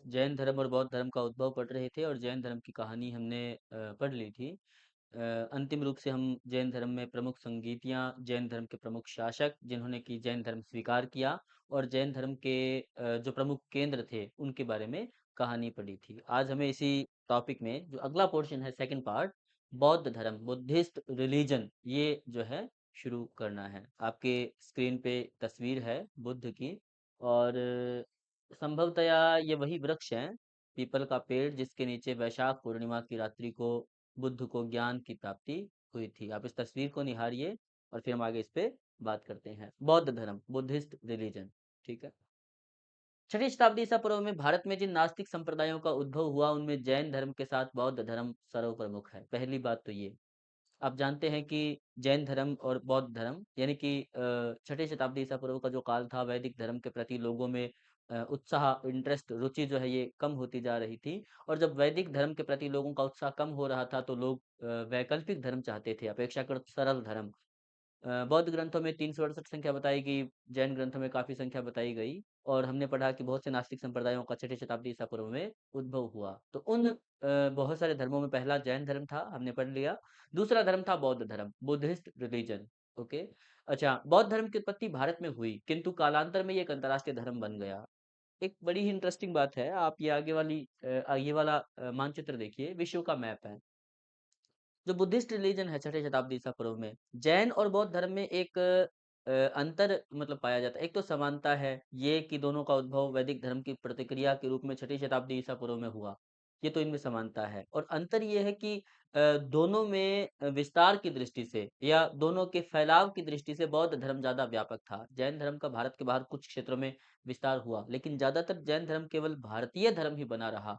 जैन धर्म और बौद्ध धर्म का उद्भव पढ़ रहे थे और जैन धर्म की कहानी हमने पढ़ ली थी। अंतिम रूप से हम जैन धर्म में प्रमुख संगीतियाँ, जैन धर्म के प्रमुख शासक जिन्होंने कि जैन धर्म स्वीकार किया और जैन धर्म के जो प्रमुख केंद्र थे उनके बारे में कहानी पढ़ी थी। आज हमें इसी टॉपिक में जो अगला पोर्शन है, सेकंड पार्ट, बौद्ध धर्म, बुद्धिस्ट रिलीजन, ये जो है शुरू करना है। आपके स्क्रीन पे तस्वीर है बुद्ध की और संभवतया ये वही वृक्ष है, पीपल का पेड़, जिसके नीचे वैशाख पूर्णिमा की रात्रि को बुद्ध को ज्ञान की प्राप्ति हुई थी। आप इस तस्वीर को निहारिए और फिर हम आगे इस पे बात करते हैं। बौद्ध धर्म, बुद्धिस्ट रिलीजन, ठीक है। छठी शताब्दी ईसा पूर्व में भारत में जिन नास्तिक संप्रदायों का उद्भव हुआ उनमें जैन धर्म के साथ बौद्ध धर्म सर्वप्रमुख है। पहली बात तो ये, आप जानते हैं कि जैन धर्म और बौद्ध धर्म यानी कि छठी शताब्दी ईसा पूर्व का जो काल था, वैदिक धर्म के प्रति लोगों में उत्साह, इंटरेस्ट, रुचि जो है ये कम होती जा रही थी। और जब वैदिक धर्म के प्रति लोगों का उत्साह कम हो रहा था तो लोग वैकल्पिक धर्म चाहते थे, अपेक्षाकृत सरल धर्म। बौद्ध ग्रंथों में 368 संख्या बताई गई, जैन ग्रंथों में काफी संख्या बताई गई। और हमने पढ़ा कि बहुत से नास्तिक संप्रदायों का छठी शताब्दी ईसा पूर्व में उद्भव हुआ। तो उन बहुत सारे धर्मों में पहला जैन धर्म था, हमने पढ़ लिया। दूसरा धर्म था बौद्ध धर्म, बुद्धिस्ट रिलीजन। ओके। अच्छा, बौद्ध धर्म की उत्पत्ति भारत में हुई किंतु कालांतर में ये एक अंतर्राष्ट्रीय धर्म बन गया। एक बड़ी ही इंटरेस्टिंग बात है, आप ये आगे वाली ये वाला मानचित्र देखिए, विश्व का मैप है। जो बुद्धिस्ट रिलीजन है छठे शताब्दी ईसा पूर्व में, जैन और बौद्ध धर्म में एक अंतर मतलब पाया जाता है। एक तो समानता है ये कि दोनों का उद्भव वैदिक धर्म की प्रतिक्रिया के रूप में छठी शताब्दी ईसा पूर्व में हुआ, ये तो इनमें समानता है। और अंतर ये है कि दोनों में विस्तार की दृष्टि से या दोनों के फैलाव की दृष्टि से बौद्ध धर्म ज्यादा व्यापक था। जैन धर्म का भारत के बाहर कुछ क्षेत्रों में विस्तार हुआ, लेकिन ज्यादातर जैन धर्म केवल भारतीय धर्म ही बना रहा।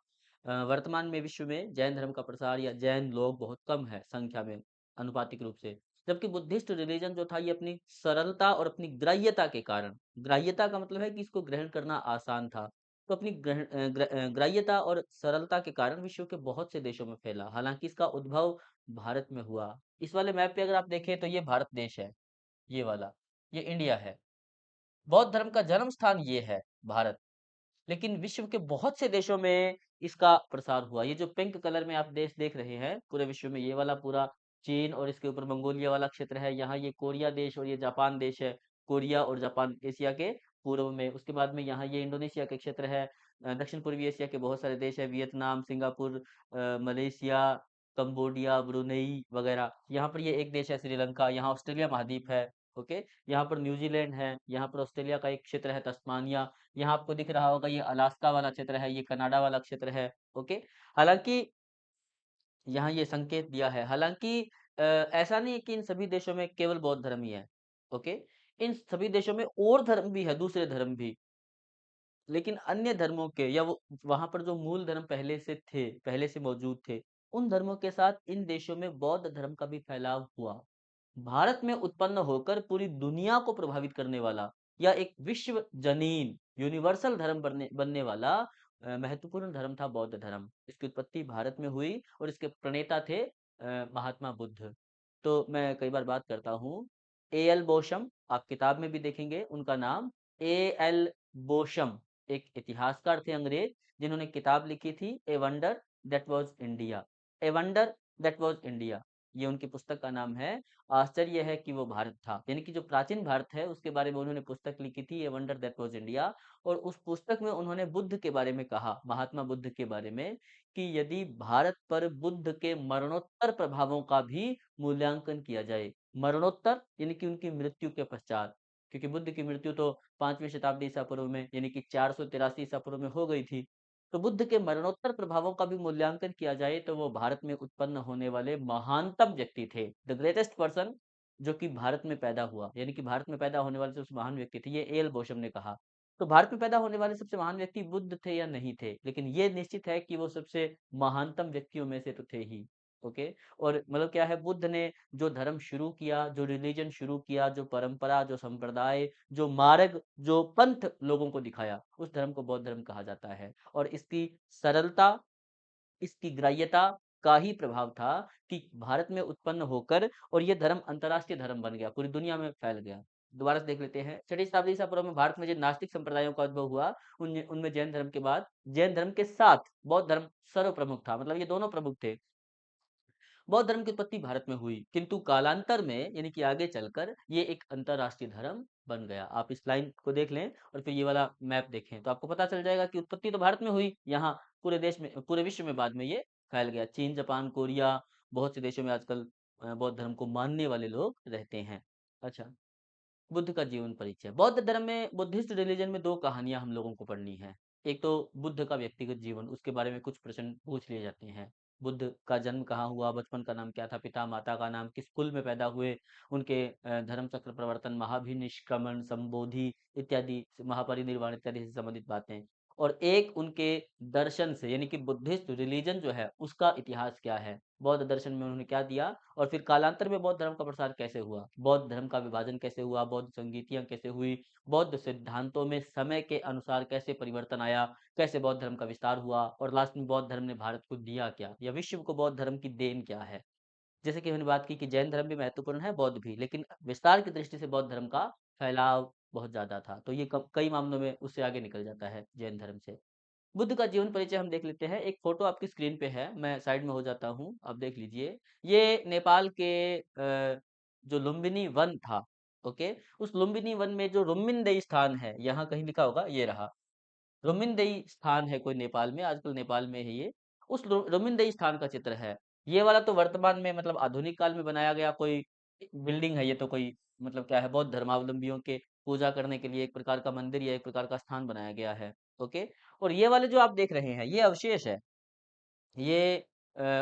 वर्तमान में विश्व में जैन धर्म का प्रसार या जैन लोग बहुत कम है संख्या में, अनुपातिक रूप से। जबकि बुद्धिस्ट रिलीजन जो था ये अपनी सरलता और अपनी ग्राह्यता के कारण, ग्राह्यता का मतलब है कि इसको ग्रहण करना आसान था, तो अपनी ग्राह्यता और सरलता के कारण विश्व के बहुत से देशों में फैला। हालांकि इसका उद्भव भारत में हुआ। इस वाले मैप पे अगर आप देखें तो ये भारत देश है, ये वाला, ये इंडिया है। बौद्ध धर्म का जन्म स्थान ये है, भारत। लेकिन विश्व के बहुत से देशों में इसका प्रसार हुआ। ये जो पिंक कलर में आप देश देख रहे हैं पूरे विश्व में, ये वाला पूरा चीन और इसके ऊपर मंगोलिया वाला क्षेत्र है। यहाँ ये कोरिया देश और ये जापान देश है। कोरिया और जापान एशिया के पूर्व में। उसके बाद में यहाँ ये इंडोनेशिया के क्षेत्र है। दक्षिण पूर्वी एशिया के बहुत सारे देश है, Vietnam, Singapore, Malaysia, Cambodia, Brunei वगैरह। यहाँ पर ये एक देश है श्रीलंका। यहाँ ऑस्ट्रेलिया महाद्वीप है। ओके। यहाँ पर न्यूजीलैंड है। यहाँ पर ऑस्ट्रेलिया का एक क्षेत्र है तस्मानिया। यहाँ आपको दिख रहा होगा ये अलास्का वाला क्षेत्र है, ये कनाडा वाला क्षेत्र है। ओके। हालांकि यहाँ ये संकेत दिया है, हालांकि ऐसा नहीं है कि इन सभी देशों में केवल बौद्ध धर्म ही है। ओके। इन सभी देशों में और धर्म भी है, दूसरे धर्म भी। लेकिन अन्य धर्मों के या वो वहां पर जो मूल धर्म पहले से थे, पहले से मौजूद थे, उन धर्मों के साथ इन देशों में बौद्ध धर्म का भी फैलाव हुआ। भारत में उत्पन्न होकर पूरी दुनिया को प्रभावित करने वाला या एक विश्व जनीन यूनिवर्सल धर्म बनने बनने वाला महत्वपूर्ण धर्म था बौद्ध धर्म। इसकी उत्पत्ति भारत में हुई और इसके प्रणेता थे महात्मा बुद्ध। तो मैं कई बार बात करता हूँ, ए एल बोशम, आप किताब में भी देखेंगे उनका नाम, ए एल बोशम, एक इतिहासकार थे अंग्रेज, जिन्होंने किताब लिखी थी a wonder that was India. A wonder that was India, ये उनकी पुस्तक का नाम है। आश्चर्य है कि वो भारत था, यानी कि जो प्राचीन भारत है उसके बारे में उन्होंने पुस्तक लिखी थी, a wonder that was India. और उस पुस्तक में उन्होंने बुद्ध के बारे में कहा, महात्मा बुद्ध के बारे में, कि यदि भारत पर बुद्ध के मरणोत्तर प्रभावों का भी मूल्यांकन किया जाए, मरणोत्तर यानी कि उनकी मृत्यु के पश्चात, क्योंकि बुद्ध की मृत्यु तो 5वीं शताब्दी ईसा पूर्व में यानी कि 483 ईसा पूर्व में हो गई थी। तो बुद्ध के मरणोत्तर प्रभावों का भी मूल्यांकन किया जाए तो वो भारत में उत्पन्न होने वाले महानतम व्यक्ति थे, द ग्रेटेस्ट पर्सन, जो कि भारत में पैदा हुआ, यानी कि भारत में पैदा होने वाले सबसे महान व्यक्ति थे, ये एल बोशम ने कहा। तो भारत में पैदा होने वाले सबसे महान व्यक्ति बुद्ध थे या नहीं थे, लेकिन ये निश्चित है कि वो सबसे महानतम व्यक्तियों में से तो थे ही। ओके। और मतलब क्या है, बुद्ध ने जो धर्म शुरू किया, जो रिलीजन शुरू किया, जो परंपरा, जो संप्रदाय, जो मार्ग, जो पंथ लोगों को दिखाया, उस धर्म को बौद्ध धर्म कहा जाता है। और इसकी सरलता, इसकी ग्राह्यता का ही प्रभाव था कि भारत में उत्पन्न होकर और ये धर्म अंतरराष्ट्रीय धर्म बन गया, पूरी दुनिया में फैल गया। दोबारा से देख लेते हैं। छठी शताब्दी ईसा पूर्व में भारत में जिन नास्तिक संप्रदायों का उद्भव हुआ, उनमें जैन धर्म के बाद जैन धर्म के साथ बौद्ध धर्म सर्वप्रमुख था। मतलब ये दोनों प्रमुख थे। बौद्ध धर्म की उत्पत्ति भारत में हुई, किंतु कालांतर में यानी कि आगे चलकर ये एक अंतरराष्ट्रीय धर्म बन गया। आप इस लाइन को देख लें और फिर ये वाला मैप देखें तो आपको पता चल जाएगा कि उत्पत्ति तो भारत में हुई, यहाँ पूरे देश में, पूरे विश्व में बाद में ये फैल गया। चीन, जापान, कोरिया, बहुत से देशों में आजकल बौद्ध धर्म को मानने वाले लोग रहते हैं। अच्छा, बुद्ध का जीवन परिचय। बौद्ध धर्म में, बुद्धिस्ट रिलीजन में दो कहानियां हम लोगों को पढ़नी है। एक तो बुद्ध का व्यक्तिगत जीवन, उसके बारे में कुछ प्रश्न पूछ लिए जाते हैं। बुद्ध का जन्म कहाँ हुआ, बचपन का नाम क्या था, पिता माता का नाम, किस कुल में पैदा हुए, उनके धर्म चक्र प्रवर्तन, महाभिनिष्क्रमण, संबोधि इत्यादि, महापरिनिर्वाण इत्यादि से संबंधित बातें। और एक उनके दर्शन से, यानी कि बुद्धिस्ट रिलीजन जो है उसका इतिहास क्या है, बौद्ध दर्शन में उन्होंने क्या दिया, और फिर कालांतर में बौद्ध धर्म का प्रसार कैसे हुआ, बौद्ध धर्म का विभाजन कैसे हुआ, बौद्ध संगीतियां कैसे हुई, बौद्ध सिद्धांतों में समय के अनुसार कैसे परिवर्तन आया, कैसे बौद्ध धर्म का विस्तार हुआ, और लास्ट में बौद्ध धर्म ने भारत को दिया क्या, या विश्व को बौद्ध धर्म की देन क्या है। जैसे कि हमने बात की कि जैन धर्म भी महत्वपूर्ण है, बौद्ध भी, लेकिन विस्तार की दृष्टि से बौद्ध धर्म का फैलाव बहुत ज्यादा था, तो ये कई मामलों में उससे आगे निकल जाता है जैन धर्म से। बुद्ध का जीवन परिचय हम देख लेते हैं। एक फोटो आपकी स्क्रीन पे है, मैं साइड में हो जाता हूँ, आप देख लीजिए। ये नेपाल के जो लुम्बिनी वन था, ओके, उस लुम्बिनी वन में जो रुम्मिनदेई स्थान है, यहाँ कहीं लिखा होगा, ये रहा रुम्मिनदेई स्थान है, कोई नेपाल में, आजकल नेपाल में है ये। उस रुम्मिनदेई स्थान का चित्र है। ये वाला तो वर्तमान में, मतलब आधुनिक काल में बनाया गया कोई बिल्डिंग है, ये तो कोई, मतलब क्या है, बौद्ध धर्मावलंबियों के पूजा करने के लिए एक प्रकार का मंदिर या एक प्रकार का स्थान बनाया गया है। ओके, और ये वाले जो आप देख रहे हैं, ये अवशेष है, ये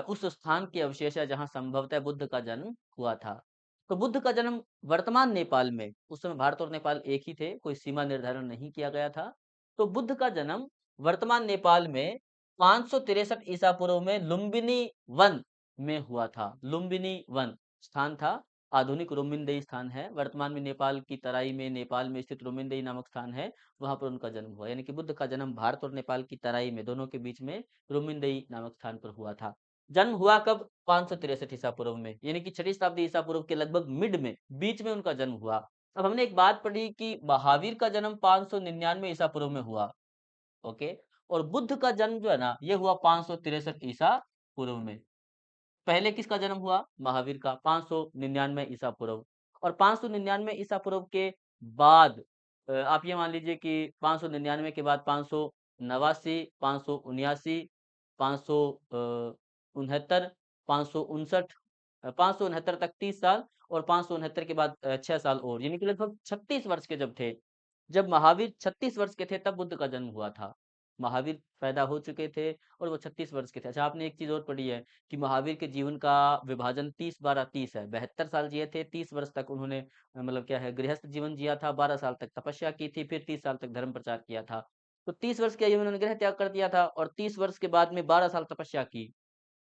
उस स्थान के अवशेष है जहाँ संभवतः बुद्ध का जन्म हुआ था। तो बुद्ध का जन्म वर्तमान नेपाल में, उस समय भारत और नेपाल एक ही थे, कोई सीमा निर्धारण नहीं किया गया था। तो बुद्ध का जन्म वर्तमान नेपाल में 563 ईसा पूर्व में लुम्बिनी वन में हुआ था। लुम्बिनी वन स्थान था, आधुनिक रुम्मिनदेई स्थान है, वर्तमान में नेपाल की तराई में, नेपाल में स्थित रुम्मिनदेई नामक स्थान है, वहां पर उनका जन्म हुआ। यानी कि बुद्ध का जन्म भारत और नेपाल की तराई में, दोनों के बीच में रुमिनदेई नामक स्थान पर हुआ था। जन्म हुआ कब, 563 ईसा पूर्व में, यानी कि छठी शताब्दी ईसा पूर्व के लगभग मिड में, बीच में उनका जन्म हुआ। अब हमने एक बात पढ़ी कि महावीर का जन्म 599 ईसा पूर्व में हुआ, ओके, और बुद्ध का जन्म जो है ना, ये हुआ 563 ईसा पूर्व में। पहले किसका जन्म हुआ, महावीर का, 599 ईसा पूर्व। और 599 ईसा पूर्व के बाद आप ये मान लीजिए कि 599 के बाद 589, 579, 569, 559, 569 तक 30 साल, और 569 के बाद 6 साल और, यानी कि लगभग 36 वर्ष के जब थे, जब महावीर 36 वर्ष के थे, तब बुद्ध का जन्म हुआ था। महावीर पैदा हो चुके थे और वो 36 वर्ष के थे। अच्छा, आपने एक चीज और पढ़ी है कि महावीर के जीवन का विभाजन 30-12-30 है। 72 साल जिए थे, 30 वर्ष तक उन्होंने मतलब क्या है, गृहस्थ जीवन जिया था, 12 साल तक तपस्या की थी, फिर 30 साल तक धर्म प्रचार किया था। तो 30 वर्ष की आयु में उन्होंने गृह त्याग कर दिया था, और 30 वर्ष के बाद में 12 साल तपस्या की।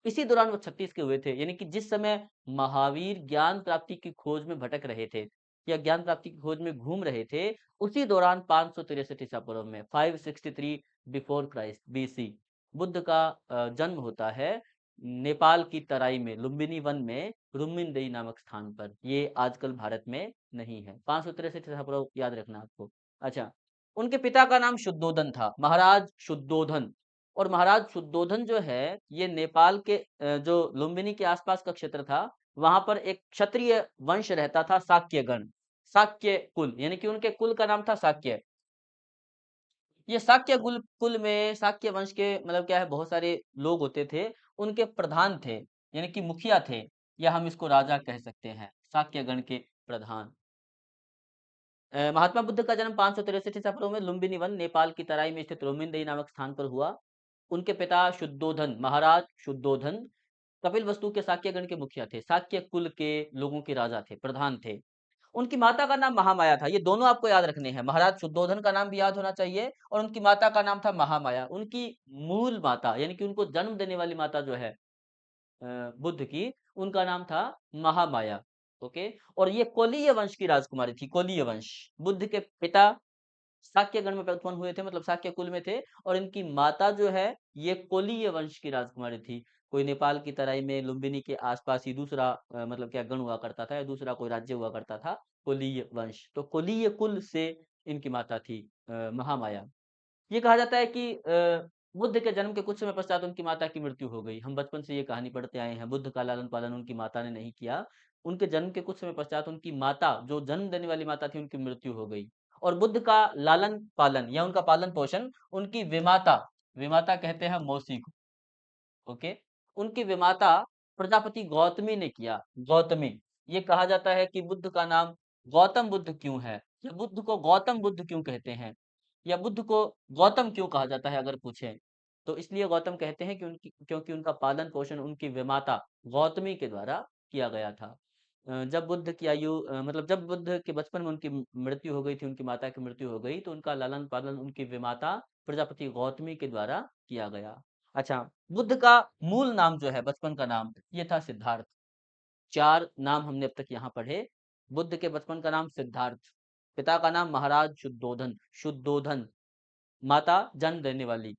इसी दौरान वो 36 के हुए थे, यानी कि जिस समय महावीर ज्ञान प्राप्ति की खोज में भटक रहे थे, या ज्ञान प्राप्ति की खोज में घूम रहे थे, उसी दौरान 563 ईसा पूर्व में, 563 बिफोर क्राइस्ट, बीसी, बुद्ध का जन्म होता है नेपाल की तराई में, लुम्बिनी वन में, रुम्मिनदेई नामक स्थान पर। ये आजकल भारत में नहीं है। 563 ईसा पूर्व याद रखना आपको। अच्छा, उनके पिता का नाम शुद्धोधन था, महाराज शुद्धोधन। और महाराज शुद्धोधन जो है, ये नेपाल के जो लुम्बिनी के आसपास का क्षेत्र था, वहां पर एक क्षत्रिय वंश रहता था, शाक्य गण, शाक्य कुल, यानी कि उनके कुल का नाम था शाक्य। ये शाक्य कुल में, शाक्य वंश के, मतलब क्या है, बहुत सारे लोग होते थे, उनके प्रधान थे, यानी कि मुखिया थे, या हम इसको राजा कह सकते हैं, शाक्य गण के प्रधान। महात्मा बुद्ध का जन्म 563 ईसा पूर्व में लुम्बिनी वन, नेपाल की तराई में स्थित रोमिनदेई नामक स्थान पर हुआ। उनके पिता शुद्धोधन, महाराज शुद्धोधन, कपिल वस्तु के शाक्य गण के मुखिया थे, शाक्य कुल के लोगों के राजा थे, प्रधान थे। उनकी माता का नाम महामाया था। ये दोनों आपको याद रखने हैं, महाराज शुद्धोधन का नाम भी याद होना चाहिए, और उनकी माता का नाम था महामाया। उनकी मूल माता, यानी कि उनको जन्म देने वाली माता जो है बुद्ध की, उनका नाम था महामाया। ओके, और ये कोलीय वंश की राजकुमारी थी, कोलीय वंश। बुद्ध के पिता शाक्य गण में उत्पन्न हुए थे, मतलब शाक्य कुल में थे, और इनकी माता जो है ये कोलीय वंश की राजकुमारी थी। कोई नेपाल की तराई में लुम्बिनी के आसपास ही दूसरा मतलब क्या गण हुआ करता था, या दूसरा कोई राज्य हुआ करता था, कोलीय वंश। तो कोलीय कुल से इनकी माता थी महामाया। ये कहा जाता है कि बुद्ध के जन्म के कुछ समय पश्चात उनकी माता की मृत्यु हो गई। हम बचपन से ये कहानी पढ़ते आए हैं, बुद्ध का लालन-पालन उनकी माता ने नहीं किया। उनके जन्म के कुछ समय पश्चात उनकी माता, जो जन्म देने वाली माता थी, उनकी मृत्यु हो गई। और बुद्ध का लालन-पालन या उनका पालन-पोषण उनकी विमाता, विमाता कहते हैं मौसी को, ओके? उनकी विमाता प्रजापति गौतमी ने किया, गौतमी। ये कहा जाता है कि बुद्ध का नाम गौतम बुद्ध क्यों है? या बुद्ध को गौतम बुद्ध क्यों कहते हैं? या बुद्ध को गौतम क्यों कहा जाता है अगर पूछें? तो इसलिए गौतम कहते हैं कि उनकी क्योंकि उनका पालन-पोषण उनकी विमाता गौतमी के द्वारा किया गया था। जब बुद्ध की आयु मतलब जब बुद्ध के बचपन में उनकी मृत्यु हो गई थी, उनकी माता की मृत्यु हो गई, तो उनका लालन-पालन उनकी विमाता प्रजापति गौतमी के द्वारा किया गया। अच्छा, बुद्ध का मूल नाम जो है, बचपन का नाम, ये था सिद्धार्थ। 4 नाम हमने अब तक यहाँ पढ़े। बुद्ध के बचपन का नाम सिद्धार्थ, पिता का नाम महाराज शुद्धोधन, शुद्धोधन, माता जन्म देने वाली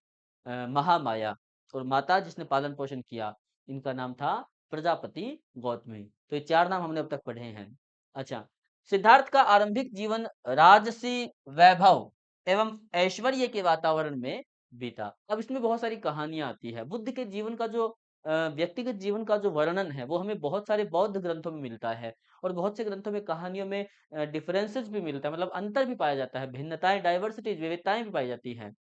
महामाया, और माता जिसने पालन पोषण किया, इनका नाम था प्रजापति गौतमी। तो ये 4 नाम हमने अब तक पढ़े हैं। अच्छा, सिद्धार्थ का आरंभिक जीवन राजसी वैभव एवं ऐश्वर्य के वातावरण में बीता। अब इसमें बहुत सारी कहानियां आती है। बुद्ध के जीवन का जो व्यक्तिगत जीवन का जो वर्णन है, वो हमें बहुत सारे बौद्ध ग्रंथों में मिलता है, और बहुत से ग्रंथों में कहानियों में डिफरेंसेस भी मिलता है, मतलब अंतर भी पाया जाता है, भिन्नताएं, डाइवर्सिटीज, विविधताएं भी पाई जाती हैं।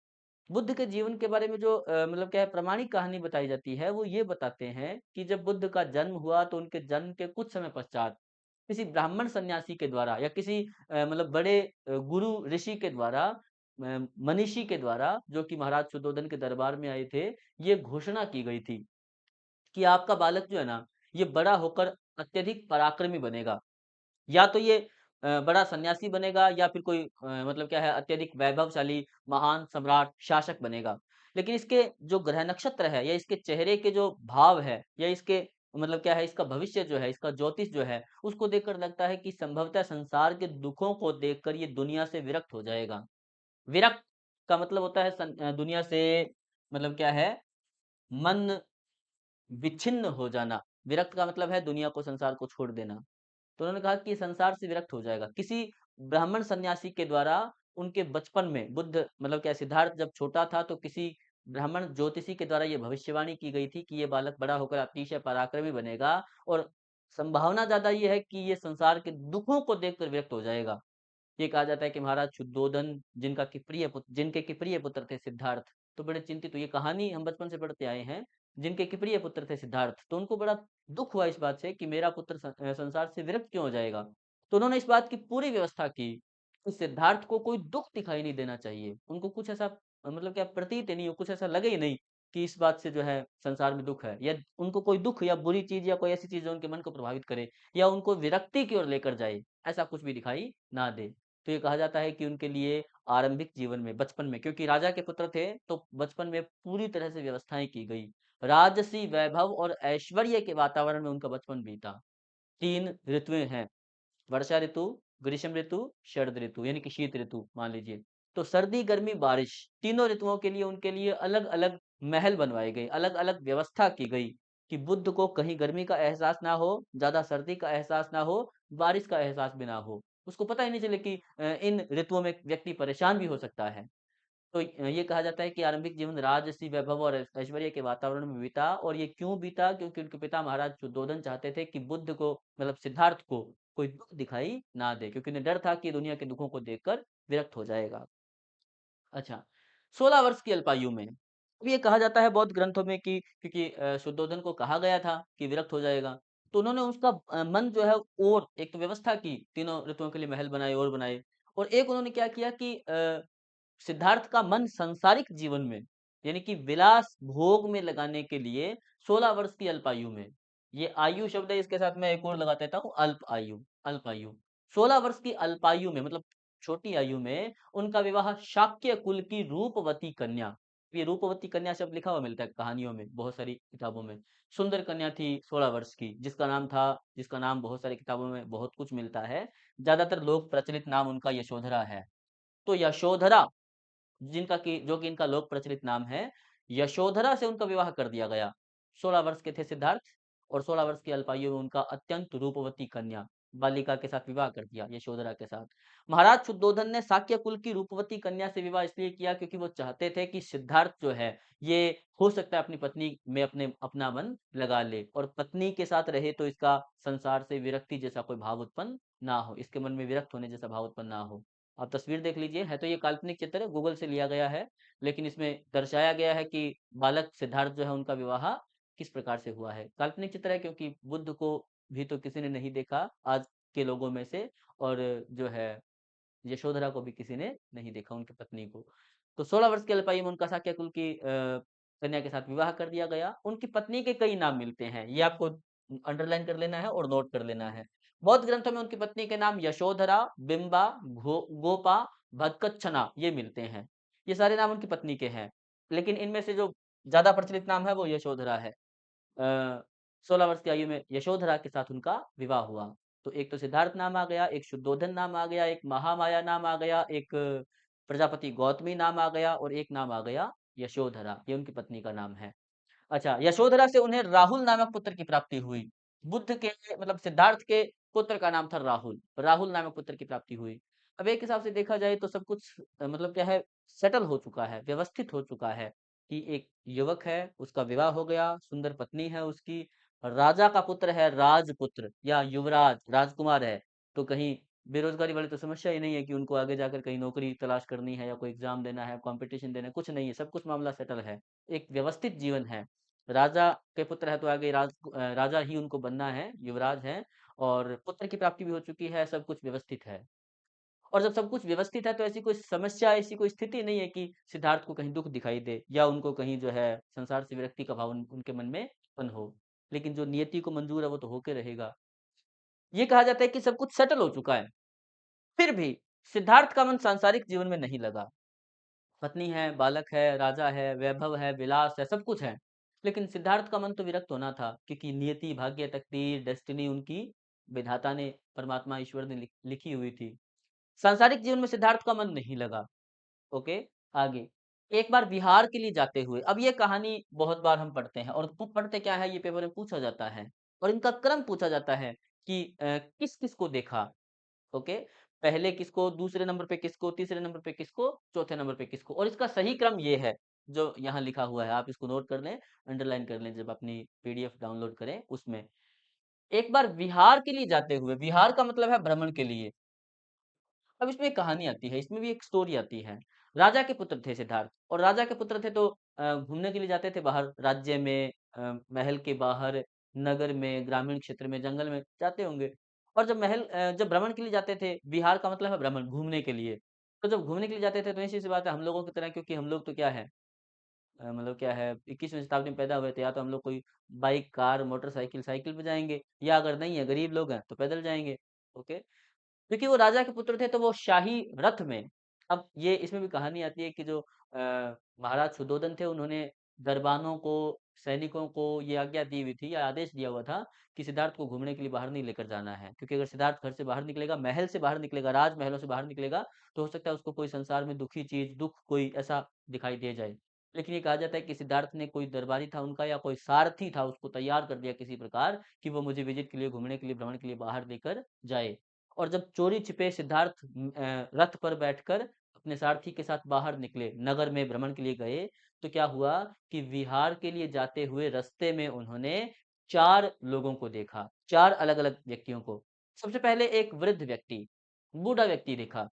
बुद्ध के जीवन के बारे में जो मतलब क्या है, प्रामाणिक कहानी बताई जाती है, वो ये बताते हैं कि जब बुद्ध का जन्म हुआ, तो उनके जन्म के कुछ समय पश्चात किसी ब्राह्मण सन्यासी के द्वारा, या किसी मतलब बड़े गुरु ऋषि के द्वारा, मनीषी के द्वारा, जो कि महाराज सुद्धोधन के दरबार में आए थे, ये घोषणा की गई थी कि आपका बालक जो है ना, ये बड़ा होकर अत्यधिक पराक्रमी बनेगा। या तो ये बड़ा सन्यासी बनेगा, या फिर कोई मतलब क्या है, अत्यधिक वैभवशाली महान सम्राट शासक बनेगा। लेकिन इसके जो ग्रह नक्षत्र है, या इसके चेहरे के जो भाव है, या इसके मतलब क्या है, इसका भविष्य जो है, इसका ज्योतिष जो है, उसको देखकर लगता है कि संभवतः संसार के दुखों को देखकर ये दुनिया से विरक्त हो जाएगा। विरक्त का मतलब होता है दुनिया से, मतलब क्या है, मन विच्छिन्न हो जाना। विरक्त का मतलब है दुनिया को, संसार को छोड़ देना। तो उन्होंने कहा कि ये संसार से विरक्त हो जाएगा। किसी ब्राह्मण सन्यासी के द्वारा उनके बचपन में, बुद्ध मतलब क्या, सिद्धार्थ जब छोटा था, तो किसी ब्राह्मण ज्योतिषी के द्वारा ये भविष्यवाणी की गई थी कि ये बालक बड़ा होकर अतिशय पराक्रमी बनेगा, और संभावना ज्यादा ये है कि ये संसार के दुखों को देखकर विरक्त हो जाएगा। ये कहा जाता है कि महाराज शुद्धोधन, जिनके कि प्रिय पुत्र थे सिद्धार्थ, तो बड़े चिंतित हुए। ये कहानी हम बचपन से पढ़ते आए हैं। जिनके कि प्रिय पुत्र थे सिद्धार्थ, तो उनको बड़ा दुख हुआ इस बात से कि मेरा पुत्र संसार से विरक्त क्यों हो जाएगा। तो उन्होंने इस बात की पूरी व्यवस्था की कि सिद्धार्थ को कोई दुख दिखाई नहीं देना चाहिए। उनको कुछ ऐसा मतलब क्या प्रतीत ही नहीं हो, कुछ ऐसा लगे ही नहीं कि इस बात से जो है संसार में दुख है, या उनको कोई दुख या बुरी चीज या कोई ऐसी चीज जो उनके मन को प्रभावित करे, या उनको विरक्ति की ओर लेकर जाए, ऐसा कुछ भी दिखाई ना दे। तो ये कहा जाता है कि उनके लिए आरंभिक जीवन में, बचपन में, क्योंकि राजा के पुत्र थे, तो बचपन में पूरी तरह से व्यवस्थाएं की गई। राजसी वैभव और ऐश्वर्य के वातावरण में उनका बचपन बीता। 3 ऋतुएं हैं, वर्षा ऋतु, ग्रीष्म ऋतु, शरद ऋतु, यानी कि शीत ऋतु मान लीजिए। तो सर्दी, गर्मी, बारिश, तीनों ऋतुओं के लिए उनके लिए अलग-अलग महल बनवाए गए, अलग-अलग व्यवस्था की गई कि बुद्ध को कहीं गर्मी का एहसास ना हो, ज़्यादा सर्दी का एहसास ना हो, बारिश का एहसास भी ना हो। उसको पता ही नहीं चले कि इन ऋतुओं में व्यक्ति परेशान भी हो सकता है। तो ये कहा जाता है कि आरंभिक जीवन राजसी वैभव और ऐश्वर्य के वातावरण में बीता। और ये क्यों बीता? क्योंकि उनके पिता महाराज शुद्धोधन चाहते थे कि बुद्ध को, मतलब सिद्धार्थ को, कोई दुख दिखाई ना दे, क्योंकि उन्हें डर था कि दुनिया के दुखों को देखकर विरक्त हो जाएगा। अच्छा, 16 वर्ष की अल्पायु में, अब ये कहा जाता है बौद्ध ग्रंथों में कि क्योंकि शुद्धोधन को कहा गया था कि विरक्त हो जाएगा, तो उन्होंने उसका मन जो है, और एक तो व्यवस्था की, तीनों ऋतुओं के लिए महल बनाए और बनाए, और एक उन्होंने क्या किया कि सिद्धार्थ का मन सांसारिक जीवन में, यानी कि विलास भोग में लगाने के लिए 16 वर्ष की अल्पायु में, ये आयु शब्द है, इसके साथ मैं एक और लगा देता हूँ, अल्प आयु, अल्प आयु। 16 वर्ष की अल्पायु में, मतलब छोटी आयु में, उनका विवाह शाक्य कुल की रूपवती कन्या, ये रूपवती कन्या शब्द लिखा हुआ मिलता है कहानियों में, बहुत सारी किताबों में। सुंदर कन्या थी 16 वर्ष की, जिसका नाम बहुत सारी किताबों में बहुत कुछ मिलता है। ज्यादातर लोक प्रचलित नाम उनका यशोधरा है। तो यशोधरा, जिनका कि जो कि इनका लोक प्रचलित नाम है, यशोधरा से उनका विवाह कर दिया गया। 16 वर्ष के थे सिद्धार्थ और 16 वर्ष की अल्पायु में उनका अत्यंत रूपवती कन्या बालिका के साथ विवाह कर दिया, यशोधरा के साथ। महाराज शुद्धोधन ने शाक्य कुल की रूपवती कन्या से विवाह इसलिए किया क्योंकि वो चाहते थे कि सिद्धार्थ जो है ये हो सकता है अपनी पत्नी में अपना मन लगा ले और पत्नी के साथ रहे तो इसका संसार से विरक्ति जैसा कोई भाव उत्पन्न ना हो, इसके मन में विरक्त होने जैसा भाव उत्पन्न ना हो। आप तस्वीर देख लीजिए, है तो ये काल्पनिक चित्र है, गूगल से लिया गया है, लेकिन इसमें दर्शाया गया है कि बालक सिद्धार्थ जो है उनका विवाह किस प्रकार से हुआ है। काल्पनिक चित्र है क्योंकि बुद्ध को भी तो किसी ने नहीं देखा आज के लोगों में से, और जो है यशोधरा को भी किसी ने नहीं देखा, उनकी पत्नी को। तो 16 वर्ष की अल्पायु में उनका साक्य कुल की कन्या के साथ विवाह कर दिया गया। उनकी पत्नी के कई नाम मिलते हैं, ये आपको अंडरलाइन कर लेना है और नोट कर लेना है। बौद्ध ग्रंथों में उनकी पत्नी के नाम यशोधरा, बिंबा, गोपा, भद्दकच्छना ये मिलते हैं। ये सारे नाम उनकी पत्नी के हैं, लेकिन इनमें से जो ज्यादा प्रचलित नाम है वो यशोधरा है। 16 वर्ष की आयु में यशोधरा के साथ उनका विवाह हुआ। तो एक तो सिद्धार्थ नाम आ गया, एक शुद्धोधन नाम आ गया, एक महामाया नाम आ गया, एक प्रजापति गौतमी नाम आ गया और एक नाम आ गया यशोधरा, ये उनकी पत्नी का नाम है। अच्छा, यशोधरा से उन्हें राहुल नामक पुत्र की प्राप्ति हुई। बुद्ध के मतलब सिद्धार्थ के पुत्र का नाम था राहुल, राहुल नामक पुत्र की प्राप्ति हुई। अब एक हिसाब से देखा जाए तो सब कुछ मतलब क्या है, सेटल हो चुका है, व्यवस्थित हो चुका है कि एक युवक है, उसका विवाह हो गया, सुंदर पत्नी है उसकी, राजा का पुत्र है, राजपुत्र या युवराज राजकुमार है, तो कहीं बेरोजगारी वाली तो समस्या ही नहीं है कि उनको आगे जाकर कहीं नौकरी तलाश करनी है या कोई एग्जाम देना है, कंपटीशन देना है, कुछ नहीं है, सब कुछ मामला सेटल है, एक व्यवस्थित जीवन है। राजा के पुत्र है तो आगे राजा ही उनको बनना है, युवराज है, और पुत्र की प्राप्ति भी हो चुकी है, सब कुछ व्यवस्थित है। और जब सब कुछ व्यवस्थित है तो ऐसी कोई समस्या, ऐसी कोई स्थिति नहीं है कि सिद्धार्थ को कहीं दुख दिखाई दे या उनको कहीं जो है संसार से विरक्ति का भाव उनके मन में उत्पन्न हो। लेकिन जो नियति को मंजूर है वो तो होके रहेगा। ये कहा जाता है कि सब कुछ सेटल हो चुका है, फिर भी सिद्धार्थ का मन सांसारिक जीवन में नहीं लगा। पत्नी है, बालक है, राजा है, वैभव है, विलास है, सब कुछ है। लेकिन सिद्धार्थ का मन तो विरक्त होना था क्योंकि नियति, भाग्य, तकदीर, डेस्टिनी उनकी विधाता ने, परमात्मा ईश्वर ने लिखी हुई थी। सांसारिक जीवन में सिद्धार्थ का मन नहीं लगा। ओके, आगे। एक बार बिहार के लिए जाते हुए, अब ये कहानी बहुत बार हम पढ़ते हैं और पढ़ते क्या है, ये पेपर में पूछा जाता है और इनका क्रम पूछा जाता है कि किस किस को देखा। ओके, पहले किसको, दूसरे नंबर पे किसको, तीसरे नंबर पे किसको, चौथे नंबर पे किसको, और इसका सही क्रम ये है जो यहाँ लिखा हुआ है, आप इसको नोट कर लें, अंडरलाइन कर लें जब अपनी पीडीएफ डाउनलोड करें उसमें। एक बार विहार के लिए जाते हुए, विहार का मतलब है भ्रमण के लिए। अब इसमें एक कहानी आती है, इसमें भी एक स्टोरी आती है। राजा के पुत्र थे सिद्धार्थ, और राजा के पुत्र थे तो घूमने के लिए जाते थे बाहर राज्य में, महल के बाहर, नगर में, ग्रामीण क्षेत्र में, जंगल में जाते होंगे। और जब भ्रमण के लिए जाते थे, बिहार का मतलब है भ्रमण, घूमने के लिए। तो जब घूमने के लिए जाते थे तो ऐसी सी बात है, हम लोगों की तरह, क्योंकि हम लोग तो क्या है, मतलब क्या है, 21वीं शताब्दी में पैदा हुए थे, या तो हम लोग कोई बाइक, कार, मोटरसाइकिल, साइकिल पे जाएंगे, या अगर नहीं है, गरीब लोग हैं तो पैदल जाएंगे। ओके, क्योंकि वो राजा के पुत्र थे तो वो शाही रथ में। अब ये इसमें भी कहानी आती है कि जो महाराज सुद्धोधन थे उन्होंने दरबानों को, सैनिकों को ये आज्ञा दी हुई थी या आदेश दिया हुआ था कि सिद्धार्थ को घूमने के लिए बाहर नहीं लेकर जाना है, क्योंकि अगर सिद्धार्थ घर से बाहर निकलेगा, महल से बाहर निकलेगा, राजमहलों से बाहर निकलेगा, तो हो सकता है उसको कोई संसार में दुखी चीज, दुख कोई ऐसा दिखाई दे जाए। लेकिन ये कहा जाता है कि सिद्धार्थ ने, कोई दरबारी था उनका या कोई सारथी था, उसको तैयार कर दिया किसी प्रकार कि वो मुझे विजिट के लिए, घूमने के लिए, भ्रमण के लिए बाहर लेकर जाए। और जब चोरी छिपे सिद्धार्थ रथ पर बैठकर अपने सारथी के साथ बाहर निकले, नगर में भ्रमण के लिए गए, तो क्या हुआ कि विहार के लिए जाते हुए रास्ते में उन्होंने चार लोगों को देखा, चार अलग अलग व्यक्तियों को। सबसे पहले एक वृद्ध व्यक्ति, बूढ़ा व्यक्ति देखा,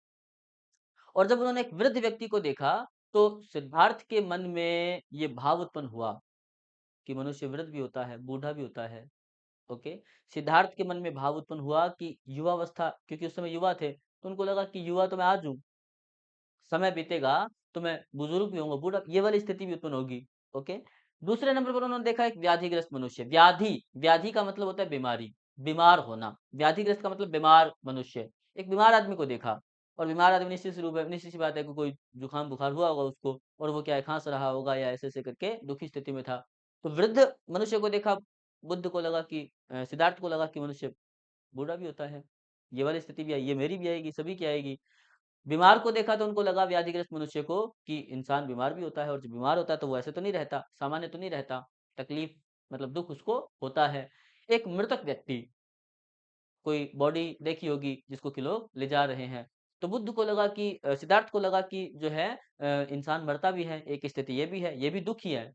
और जब उन्होंने एक वृद्ध व्यक्ति को देखा तो सिद्धार्थ के मन में ये भाव उत्पन्न हुआ कि मनुष्य वृद्ध भी होता है, बूढ़ा भी होता है। ओके, सिद्धार्थ के मन में भाव उत्पन्न हुआ कि युवावस्था, क्योंकि उस समय युवा थे, तो उनको लगा कि युवा तो मैं आज हूँ, समय बीतेगा तो मैं बुजुर्ग भी होऊंगा, बूढ़ा, ये वाली स्थिति भी उत्पन्न होगी। ओके, दूसरे नंबर पर उन्होंने देखा एक व्याधिग्रस्त मनुष्य, व्याधि, व्याधि का मतलब होता है बीमारी, बीमार होना, व्याधिग्रस्त का मतलब बीमार मनुष्य, एक बीमार आदमी को देखा। और बीमार आदमी निश्चित सी बात है कि कोई जुकाम बुखार हुआ होगा उसको, और वो क्या है, खांस रहा होगा या ऐसे ऐसे करके दुखी स्थिति में था। तो वृद्ध मनुष्य को देखा, बुद्ध को लगा कि सिद्धार्थ को लगा कि मनुष्य बूढ़ा भी होता है, ये वाली स्थिति भी आई, ये मेरी भी आएगी, सभी की आएगी। बीमार को देखा तो उनको लगा व्याधिग्रस्त मनुष्य को कि इंसान बीमार भी होता है और जब बीमार होता है तो वो ऐसे तो नहीं रहता, सामान्य तो नहीं रहता, तकलीफ मतलब दुःख उसको होता है। एक मृतक व्यक्ति कोई बॉडी देखी होगी जिसको कि लोग ले जा रहे हैं। तो बुद्ध को लगा कि सिद्धार्थ को लगा कि जो है इंसान मरता भी है, एक स्थिति ये भी है, ये भी दुःख ही है।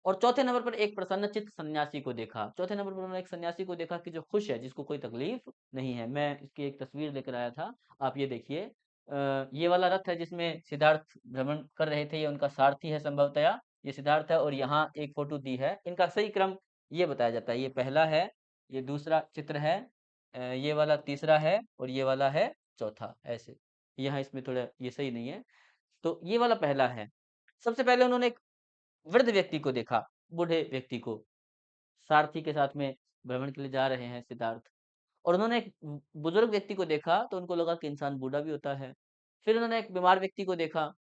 और चौथे नंबर पर एक प्रसन्नचित्त सन्यासी को देखा। चौथे नंबर पर उन्होंने एक सन्यासी को देखा कि जो खुश है, जिसको कोई तकलीफ नहीं है। मैं इसकी एक तस्वीर लेकर आया था, आप ये देखिए। ये वाला रथ है जिसमें सिद्धार्थ भ्रमण कर रहे थे, ये उनका सारथी है संभवतया, ये सिद्धार्थ है और यहाँ एक फोटो दी है। इनका सही क्रम ये बताया जाता है, ये पहला है, ये दूसरा चित्र है, ये वाला तीसरा है और ये वाला है चौथा, ऐसे। यहाँ इसमें थोड़ा ये सही नहीं है। तो ये वाला पहला है। सबसे पहले उन्होंने एक वृद्ध व्यक्ति को देखा, बूढ़े व्यक्ति को, सारथी के साथ में भ्रमण के लिए जा रहे हैं सिद्धार्थ। और उन्होंने एक बुजुर्ग व्यक्ति को देखा तो उनको लगा कि इंसान बूढ़ा भी होता है। फिर उन्होंने एक बीमार व्यक्ति को देखा,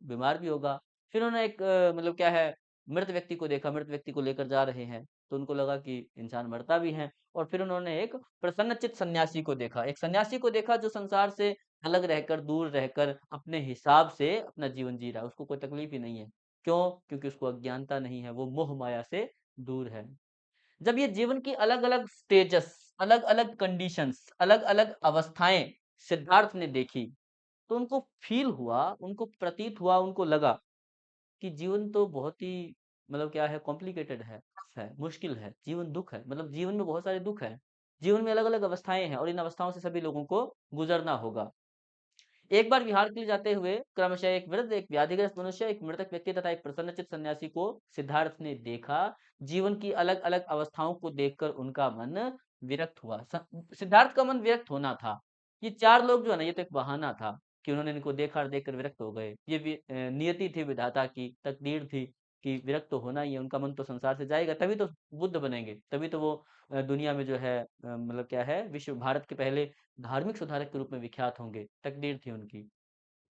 बीमार भी होगा। फिर उन्होंने एक मतलब क्या है, मृत व्यक्ति को देखा, मृत व्यक्ति को लेकर जा रहे हैं, तो उनको लगा कि इंसान मरता भी है। और फिर उन्होंने एक प्रसन्नचित्त सन्यासी को देखा, एक सन्यासी को देखा जो संसार से अलग रहकर, दूर रहकर अपने हिसाब से अपना जीवन जी रहा है, उसको कोई तकलीफ ही नहीं है। क्यों? क्योंकि उसको अज्ञानता नहीं है, वो मोह माया से दूर है। जब ये जीवन की अलग-अलग स्टेजेस, अलग-अलग कंडीशंस, अलग-अलग अवस्थाएँ सिद्धार्थ ने देखी, तो उनको फ़ील हुआ, उनको प्रतीत हुआ, उनको लगा कि जीवन तो बहुत ही मतलब क्या है, कॉम्प्लिकेटेड है, टफ है, मुश्किल है, जीवन दुःख है, मतलब जीवन में बहुत सारे दुःख हैं। जीवन में अलग-अलग अवस्थाएँ हैं और इन अवस्थाओं से सभी लोगों को गुज़रना होगा। एक बार विहार के लिए जाते हुए क्रमशः एक वृद्ध, एक व्याधिग्रस्त मनुष्य, एक मृतक व्यक्ति तथा एक प्रसन्नचित्त सन्यासी को सिद्धार्थ ने देखा। जीवन की अलग-अलग अवस्थाओं को देखकर उनका मन विरक्त हुआ। सिद्धार्थ का मन विरक्त होना था। ये 4 लोग जो है ना, ये तो एक बहाना था कि उन्होंने इनको देखा और देखकर विरक्त हो गए। ये नियति थी विधाता की, तकदीर थी कि विरक्त तो होना ही है, उनका मन तो संसार से जाएगा, तभी तो बुद्ध बनेंगे, तभी तो वो दुनिया में जो है मतलब क्या है, विश्व भारत के पहले धार्मिक सुधारक के रूप में विख्यात होंगे, तकदीर थी उनकी।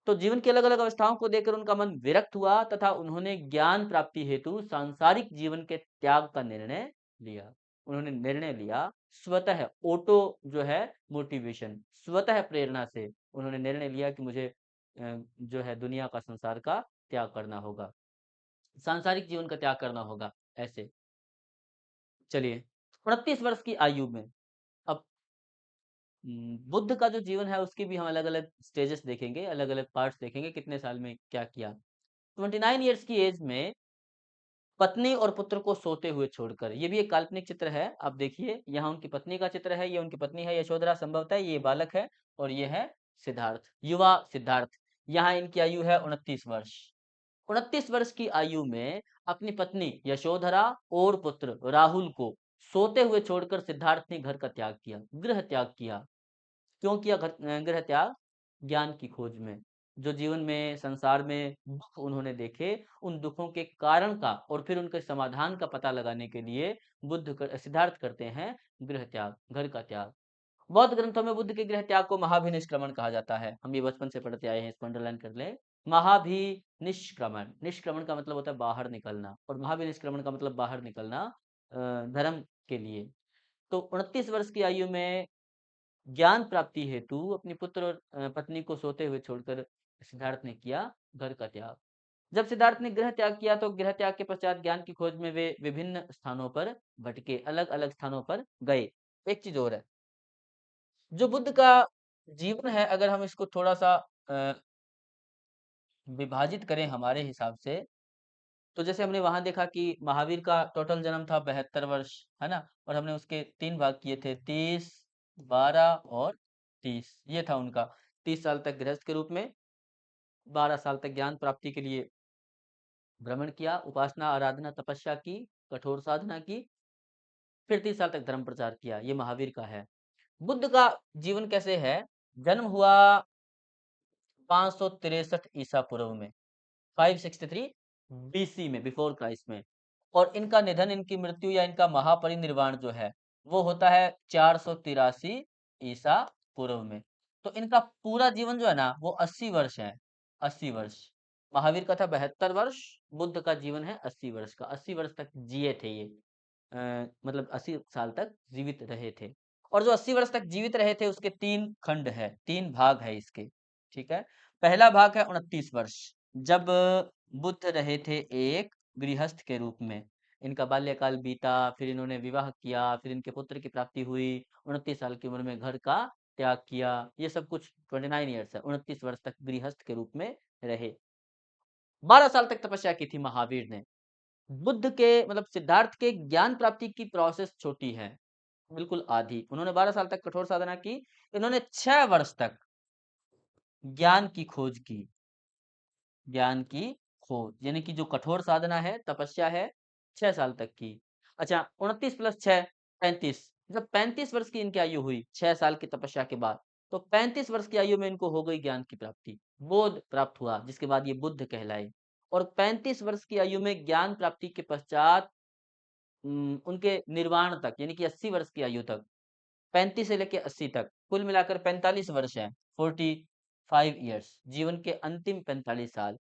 तो जीवन की अलग-अलग अवस्थाओं को देखकर उनका मन विरक्त हुआ तथा उन्होंने ज्ञान प्राप्ति हेतु सांसारिक जीवन के त्याग का निर्णय लिया। उन्होंने निर्णय लिया स्वतः, ऑटो जो है मोटिवेशन, स्वतः प्रेरणा से उन्होंने निर्णय लिया कि मुझे जो है दुनिया का, संसार का त्याग करना होगा। सांसारिक जीवन का त्याग करना होगा, ऐसे। चलिए, 29 वर्ष की आयु में अब बुद्ध का जो जीवन है उसके भी हम अलग-अलग स्टेजेस देखेंगे, अलग-अलग पार्ट्स देखेंगे, कितने साल में क्या किया। 29 इयर्स की एज में पत्नी और पुत्र को सोते हुए छोड़कर, ये भी एक काल्पनिक चित्र है, आप देखिए, यहाँ उनकी पत्नी का चित्र है, ये उनकी पत्नी है यशोधरा संभवतः, ये बालक है और ये है सिद्धार्थ, युवा सिद्धार्थ। यहाँ इनकी आयु है 29 वर्ष। 29 वर्ष की आयु में अपनी पत्नी यशोधरा और पुत्र राहुल को सोते हुए छोड़कर सिद्धार्थ ने घर का त्याग किया, गृह त्याग किया। क्यों किया गृह त्याग? ज्ञान की खोज में। जो जीवन में, संसार में दुःख उन्होंने देखे, उन दुखों के कारण का और फिर उनके समाधान का पता लगाने के लिए सिद्धार्थ करते हैं गृह त्याग, घर का त्याग। बौद्ध ग्रंथों में बुद्ध के गृह त्याग को महाभिनिष्क्रमण कहा जाता है। हम ये बचपन से पढ़ते आए हैं, इसको अंडरलाइन कर लें। महाभिनिष्क्रमण, निष्क्रमण का मतलब होता है बाहर निकलना और महाभिनिष्क्रमण का मतलब बाहर निकलना धर्म के लिए। तो 29 वर्ष की आयु में ज्ञान प्राप्ति हेतु अपने पुत्र और पत्नी को सोते हुए छोड़कर सिद्धार्थ ने किया घर का त्याग। जब सिद्धार्थ ने गृह त्याग किया तो गृह त्याग के पश्चात ज्ञान की खोज में वे विभिन्न स्थानों पर भटके, अलग-अलग स्थानों पर गए। एक चीज और है, जो बुद्ध का जीवन है, अगर हम इसको थोड़ा-सा अ, विभाजित करें हमारे हिसाब से, तो जैसे हमने वहाँ देखा कि महावीर का टोटल जन्म था 72 वर्ष, है ना? और हमने उसके 3 भाग किए थे, 30, 12 और 30, ये था उनका। 30 साल तक गृहस्थ के रूप में, 12 साल तक ज्ञान प्राप्ति के लिए भ्रमण किया, उपासना, आराधना, तपस्या की, कठोर साधना की, फिर 30 साल तक धर्म प्रचार किया, ये महावीर का है। बुद्ध का जीवन कैसे है? जन्म हुआ 563 ईसा पूर्व में, 563 बीसी में, बिफोर क्राइस्ट में। और इनका निधन, इनकी मृत्यु या इनका महापरिनिर्वाण जो है, वो होता है 483 ईसा पूर्व में। तो इनका पूरा जीवन जो है ना, वो 80 वर्ष है, 80 वर्ष। महावीर का था 72 वर्ष, बुद्ध का जीवन है 80 वर्ष का। 80 वर्ष तक जिए थे ये। मतलब 80 साल तक जीवित रहे थे। और जो 80 वर्ष तक जीवित रहे थे उसके 3 खंड है, 3 भाग है इसके। ठीक है। पहला भाग है 29 वर्ष, जब बुद्ध रहे थे एक गृहस्थ के रूप में। इनका बाल्यकाल बीता, फिर इन्होंने विवाह किया, फिर इनके पुत्र की प्राप्ति हुई, 29 साल की उम्र में घर का त्याग किया। ये सब कुछ 29 ईयर्स है, 29 वर्ष तक गृहस्थ के रूप में रहे। 12 साल तक तपस्या की थी महावीर ने। बुद्ध के मतलब सिद्धार्थ के ज्ञान प्राप्ति की प्रोसेस छोटी है, बिल्कुल आधी। उन्होंने 12 साल तक कठोर साधना की, इन्होंने 6 वर्ष तक ज्ञान की खोज की। ज्ञान की खोज यानी कि जो कठोर साधना है, तपस्या है, 6 साल तक की। अच्छा, 29 प्लस 6 35। जब 35 वर्ष की इनकी आयु हुई 6 साल की तपस्या के बाद, तो 35 वर्ष की आयु में इनको हो गई ज्ञान की प्राप्ति, बोध प्राप्त हुआ, जिसके बाद ये बुद्ध कहलाए। और 35 वर्ष की आयु में ज्ञान प्राप्ति के पश्चात उनके निर्वाण तक यानी कि 80 वर्ष की आयु तक, 35 से लेके 80 तक कुल मिलाकर 45 वर्ष है, 45 ईयर्स, जीवन के अंतिम 45 साल।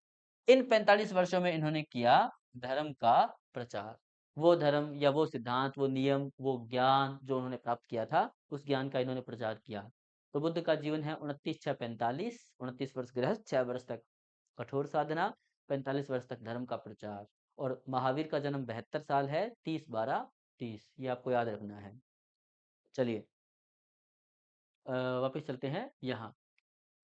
इन 45 वर्षों में इन्होंने किया धर्म का प्रचार। वो धर्म या वो सिद्धांत, वो नियम, वो ज्ञान जो उन्होंने प्राप्त किया था, उस ज्ञान का इन्होंने प्रचार किया। तो बुद्ध का जीवन है 29-6-45, 29 वर्ष गृहस्थ, 6 वर्ष तक कठोर साधना, 45 वर्ष तक धर्म का प्रचार। और महावीर का जन्म 72 साल है, 30-12-30, ये आपको याद रखना है। चलिए वापस चलते हैं यहाँ।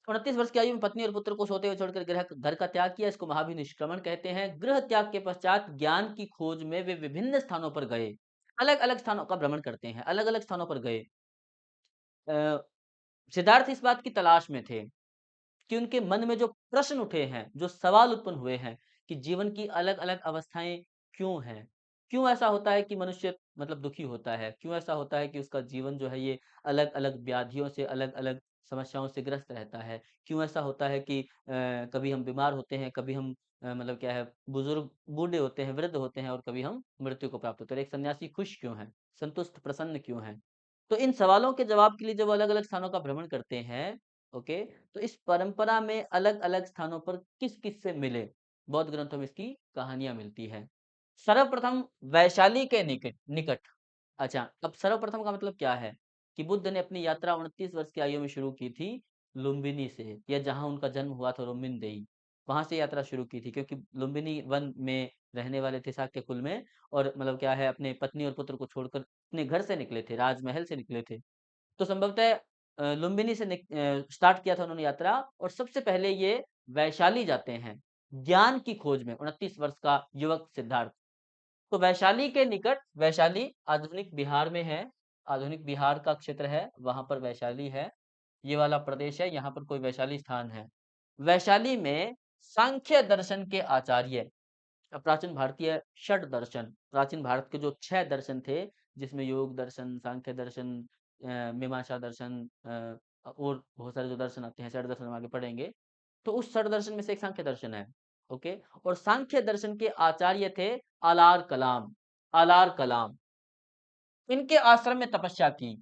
29 वर्ष की आयु में पत्नी और पुत्र को सोते हुए छोड़कर गृह घर का त्याग किया, इसको महावीर निष्क्रमण कहते हैं। गृह त्याग के पश्चात ज्ञान की खोज में वे विभिन्न स्थानों पर गए, अलग अलग स्थानों का भ्रमण करते हैं, अलग अलग स्थानों पर गए। अ, सिद्धार्थ इस बात की तलाश में थे कि उनके मन में जो प्रश्न उठे हैं, जो सवाल उत्पन्न हुए हैं कि जीवन की अलग-अलग अवस्थाएँ क्यों हैं? क्यों ऐसा होता है कि मनुष्य मतलब दुखी होता है? क्यों ऐसा होता है कि उसका जीवन जो है ये अलग-अलग व्याधियों से, अलग-अलग समस्याओं से ग्रस्त रहता है? क्यों ऐसा होता है कि कभी हम बीमार होते हैं, कभी हम मतलब क्या है बुजुर्ग बूढ़े होते हैं, वृद्ध होते हैं और कभी हम मृत्यु को प्राप्त होते हैं। एक सन्यासी खुश क्यों है? संतुष्ट, प्रसन्न क्यों है? तो इन सवालों के जवाब के लिए जब अलग-अलग स्थानों का भ्रमण करते हैं, ओके, तो इस परंपरा में अलग-अलग स्थानों पर किस-किस से मिले, बौद्ध ग्रंथों में इसकी कहानियाँ मिलती हैं। सर्वप्रथम वैशाली के निकट निकट अच्छा, अब सर्वप्रथम का मतलब क्या है? कि बुद्ध ने अपनी यात्रा 29 वर्ष की आयु में शुरू की थी लुम्बिनी से, या जहाँ उनका जन्म हुआ था रुम्बिनदेही, वहाँ से यात्रा शुरू की थी क्योंकि लुम्बिनी वन में रहने वाले थे शाक्य कुल में, और मतलब क्या है अपने पत्नी और पुत्र को छोड़कर अपने घर से निकले थे, राजमहल से निकले थे। तो संभवतः लुम्बिनी से स्टार्ट किया था उन्होंने यात्रा, और सबसे पहले ये वैशाली जाते हैं, ज्ञान की खोज में 29 वर्ष का युवक सिद्धार्थ। तो वैशाली के निकट, वैशाली आधुनिक बिहार में है, आधुनिक बिहार का क्षेत्र है, वहाँ पर वैशाली है। ये वाला प्रदेश है, यहाँ पर कोई वैशाली स्थान है। वैशाली में सांख्य दर्शन के आचार्य, प्राचीन भारतीय षट दर्शन, प्राचीन भारत के जो 6 दर्शन थे, जिसमें योग दर्शन, सांख्य दर्शन, मीमांसा दर्शन, और बहुत सारे जो दर्शन आते हैं, षट दर्शन हम आगे पढ़ेंगे। तो उस षट दर्शन में से एक सांख्य दर्शन है, ओके। और सांख्य दर्शन के आचार्य थे आलार कलाम, आलार कलाम। इनके आश्रम में तपस्या की।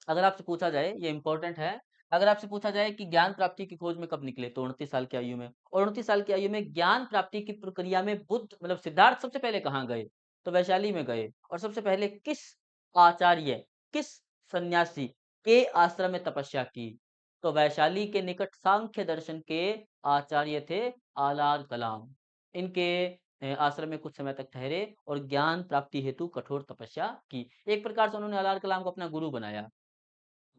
अगर आपसे पूछा जाए, ये इंपॉर्टेंट है, अगर आपसे पूछा जाए कि ज्ञान प्राप्ति की खोज में कब निकले, तो 29 साल की आयु में। और 29 साल की आयु में ज्ञान प्राप्ति की प्रक्रिया में बुद्ध मतलब सिद्धार्थ सबसे पहले कहाँ गए? तो वैशाली में गए। और सबसे पहले किस आचार्य, किस सन्यासी के आश्रम में तपस्या की? तो वैशाली के निकट सांख्य दर्शन के आचार्य थे आलार कलाम। इनके आश्रम में कुछ समय तक ठहरे और ज्ञान प्राप्ति हेतु कठोर तपस्या की। एक प्रकार से उन्होंने आलार कलाम को अपना गुरु बनाया।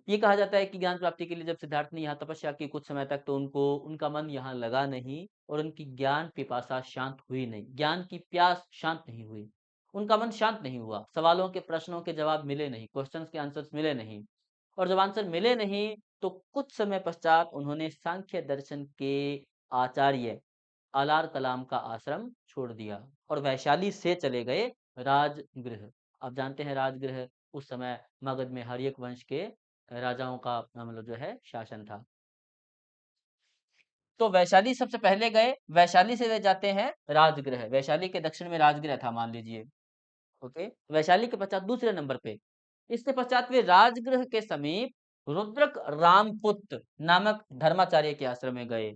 ये कहा जाता है कि ज्ञान प्राप्ति के लिए जब सिद्धार्थ ने यहाँ तपस्या की कुछ समय तक, तो उनको उनका मन यहाँ लगा नहीं, और उनकी ज्ञान पिपासा शांत हुई नहीं, ज्ञान की प्यास शांत नहीं हुई। उनका मन शांत नहीं हुआ, सवालों के प्रश्नों के जवाब मिले नहीं, क्वेश्चंस के आंसर्स मिले नहीं। और जब आंसर मिले नहीं, तो कुछ समय पश्चात उन्होंने सांख्य दर्शन के आचार्य आलार कलाम का आश्रम छोड़ दिया और वैशाली से चले गए राजगृह। आप जानते हैं राजगृह उस समय मगध में हर्यक वंश के राजाओं का मतलब जो है शासन था। तो वैशाली सबसे पहले गए, वैशाली से वे जाते हैं राजगृह। वैशाली के दक्षिण में राजगृह था मान लीजिए, ओके। वैशाली के पश्चात दूसरे नंबर पे, इसके पश्चात वे राजगृह के समीप रुद्रक रामपुत्र नामक धर्माचार्य के आश्रम में गए।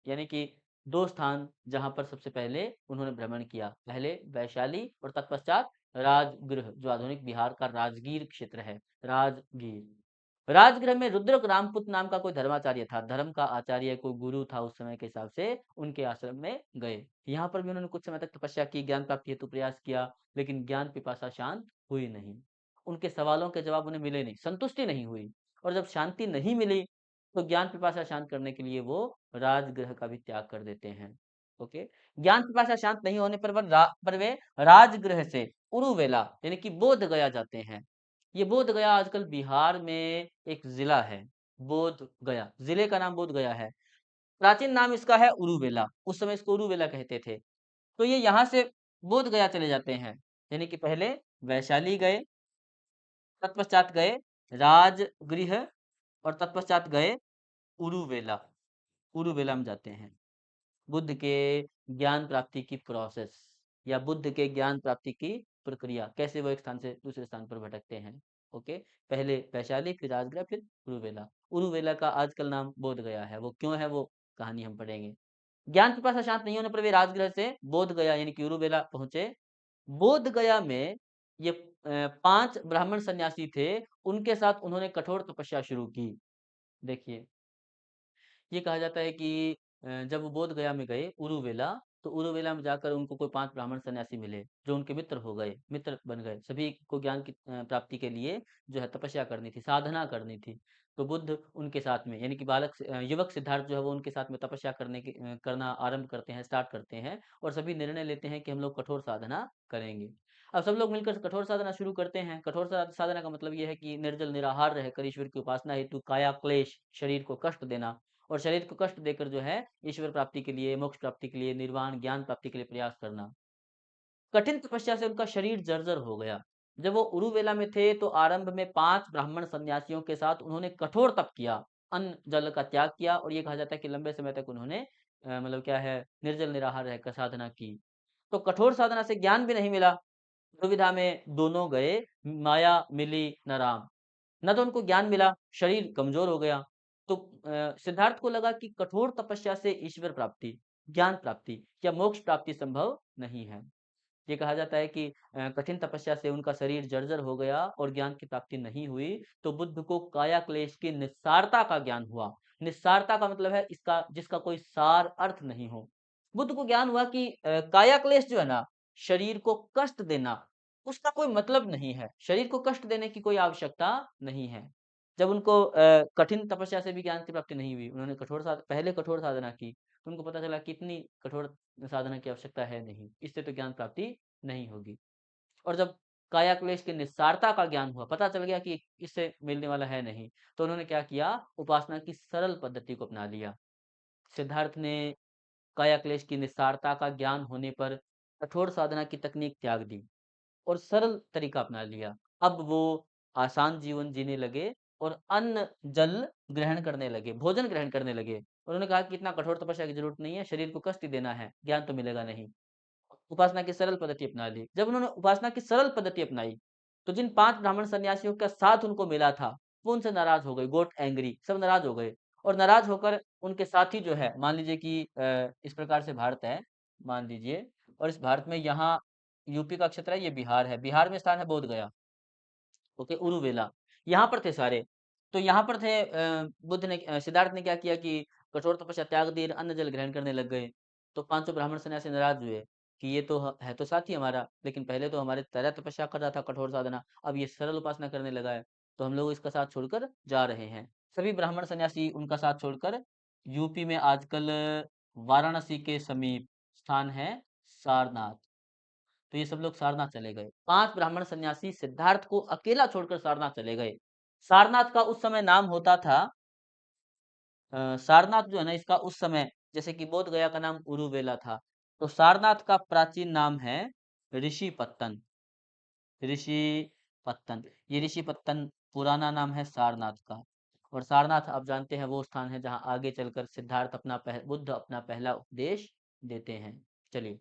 यानी कि 2 स्थान जहाँ पर सबसे पहले उन्होंने भ्रमण किया। पहले वैशाली और तत्पश्चात राजगृह, जो आधुनिक बिहार का राजगीर क्षेत्र है, राजगीर। राजगृह में रुद्रक रामपुत नाम का कोई धर्माचार्य था, धर्म का आचार्य, कोई गुरु था उस समय के हिसाब से, उनके आश्रम में गए। यहाँ पर भी उन्होंने कुछ समय तक तपस्या की, ज्ञान प्राप्ति हेतु प्रयास किया, लेकिन ज्ञान पिपासा शांत हुई नहीं। उनके सवालों के जवाब उन्हें मिले नहीं, संतुष्टि नहीं हुई, और जब शांति नहीं मिली, तो ज्ञान पिपासा शांत करने के लिए वो राजगृह का भी त्याग कर देते हैं। ओके, ज्ञान पिपासा शांत नहीं होने पर वे राजगृह से उरुवेला यानी कि बोध गया जाते हैं। ये बोध गया आजकल बिहार में एक जिला है, बोध गया, जिले का नाम बोध गया है। प्राचीन नाम इसका है उरुवेला, उस समय इसको उरुवेला कहते थे। तो ये यहाँ से बोध गया चले जाते हैं, यानी कि पहले वैशाली गए, तत्पश्चात गए राजगृह, और तत्पश्चात गए उरुवेला, उरुवेला में जाते हैं। बुद्ध के ज्ञान प्राप्ति की प्रोसेस, या बुद्ध के ज्ञान प्राप्ति की प्रक्रिया, कैसे वो एक स्थान से दूसरे स्थान पर भटकते हैं। ओके, पहले वैशाली, फिर राजगृह, फिर उरुवेला। उरुवेला का आजकल नाम बोध गया है, वो क्यों है वो कहानी हम पढ़ेंगे। ज्ञान पिपासा शांत नहीं होने पर वे राजगृह से बोध गया यानी कि उरुवेला पहुंचे। बोध गया में ये 5 ब्राह्मण सन्यासी थे, उनके साथ उन्होंने कठोर तपस्या शुरू की। देखिए, ये कहा जाता है कि जब वो बोध गया में गए उरुवेला, तो उरुवेला में जाकर उनको कोई 5 ब्राह्मण सन्यासी मिले, जो उनके मित्र हो गए, मित्र बन गए। सभी को ज्ञान की प्राप्ति के लिए जो है तपस्या करनी थी, साधना करनी थी। तो बुद्ध उनके साथ में, यानी कि युवक सिद्धार्थ जो है वो उनके साथ में तपस्या करना आरंभ करते हैं, स्टार्ट करते हैं, और सभी निर्णय लेते हैं कि हम लोग कठोर साधना करेंगे। अब सब लोग मिलकर कठोर साधना शुरू करते हैं। कठोर साधना का मतलब ये है कि निर्जल निराहार रहकर ईश्वर की उपासना हेतु काया क्लेश, शरीर को कष्ट देना, और शरीर को कष्ट देकर जो है ईश्वर प्राप्ति के लिए, मोक्ष प्राप्ति के लिए, निर्वाण ज्ञान प्राप्ति के लिए प्रयास करना। कठिन तपस्या से उनका शरीर जर्जर हो गया। जब वो उरुवेला में थे तो आरंभ में 5 ब्राह्मण सन्यासियों के साथ उन्होंने कठोर तप किया, अन्न जल का त्याग किया, और ये कहा जाता है कि लंबे समय तक उन्होंने मतलब क्या है, निर्जल निराहार रहकर साधना की। तो कठोर साधना से ज्ञान भी नहीं मिला। दुविधा में दोनों गए, माया मिली न राम। न तो उनको ज्ञान मिला, शरीर कमजोर हो गया। तो सिद्धार्थ को लगा कि कठोर तपस्या से ईश्वर प्राप्ति, ज्ञान प्राप्ति या मोक्ष प्राप्ति संभव नहीं है। ये कहा जाता है कि कठिन तपस्या से उनका शरीर जर्जर हो गया और ज्ञान की प्राप्ति नहीं हुई। तो बुद्ध को काया क्लेश की निस्सारता का ज्ञान हुआ। निस्सारता का मतलब है इसका जिसका कोई सार अर्थ नहीं हो। बुद्ध को ज्ञान हुआ कि काया क्लेश जो है ना, शरीर को कष्ट देना, उसका कोई मतलब नहीं है, शरीर को कष्ट देने की कोई आवश्यकता नहीं है। जब उनको कठिन तपस्या से भी ज्ञान की प्राप्ति नहीं हुई, उन्होंने पहले कठोर साधना की, तो उनको पता चला कि इतनी कठोर साधना की आवश्यकता है नहीं, इससे तो ज्ञान प्राप्ति नहीं होगी। और जब काया क्लेश की निस्सारता का ज्ञान हुआ, पता चल गया कि इससे मिलने वाला है नहीं, तो उन्होंने क्या किया, उपासना की सरल पद्धति को अपना लिया। सिद्धार्थ ने काया क्लेश की निस्सारता का ज्ञान होने पर कठोर साधना की तकनीक त्याग दी और सरल तरीका अपना लिया। अब वो आसान जीवन जीने लगे और अन्न जल ग्रहण करने लगे, भोजन ग्रहण करने लगे। उन्होंने कहा कि इतना कठोर तपस्या की जरूरत नहीं है, शरीर को कष्ट ही देना है, ज्ञान तो मिलेगा नहीं। उपासना की सरल पद्धति अपना ली। जब उन्होंने उपासना की सरल पद्धति अपनाई, तो जिन 5 ब्राह्मण सन्यासियों का साथ उनको मिला था, वो उनसे नाराज हो गए, गोट एंग्री, सब नाराज हो गए। और नाराज होकर उनके साथी जो है, मान लीजिए कि इस प्रकार से भारत है, मान लीजिए, और इस भारत में यहाँ यूपी का क्षेत्र है, ये बिहार है, बिहार में स्थान है बोध गया, ओके, उरुवेला, यहाँ पर थे सारे। तो यहाँ पर थे, बुद्ध ने सिद्धार्थ ने क्या किया कि कठोर तपस्या त्याग दी, अन्न जल ग्रहण करने लग गए। तो 500 ब्राह्मण सन्यासी नाराज हुए कि ये तो है तो साथी हमारा, लेकिन पहले तो हमारे तरह तपस्या कर रहा था, कठोर साधना, अब ये सरल उपासना करने लगा है, तो हम लोग इसका साथ छोड़कर जा रहे हैं। सभी ब्राह्मण सन्यासी उनका साथ छोड़कर यूपी में आजकल वाराणसी के समीप स्थान है सारनाथ, तो ये सब लोग सारनाथ चले गए। 5 ब्राह्मण सन्यासी सिद्धार्थ को अकेला छोड़कर सारनाथ चले गए। सारनाथ का उस समय नाम होता था, सारनाथ जो है ना, इसका उस समय, जैसे कि बोध गया का नाम उरुवेला था, तो सारनाथ का प्राचीन नाम है ऋषि पत्तन। ऋषि पत्तन, ये ऋषि पत्तन पुराना नाम है सारनाथ का। और सारनाथ आप जानते हैं वो स्थान है जहाँ आगे चलकर बुद्ध अपना पहला उपदेश देते हैं। चलिए,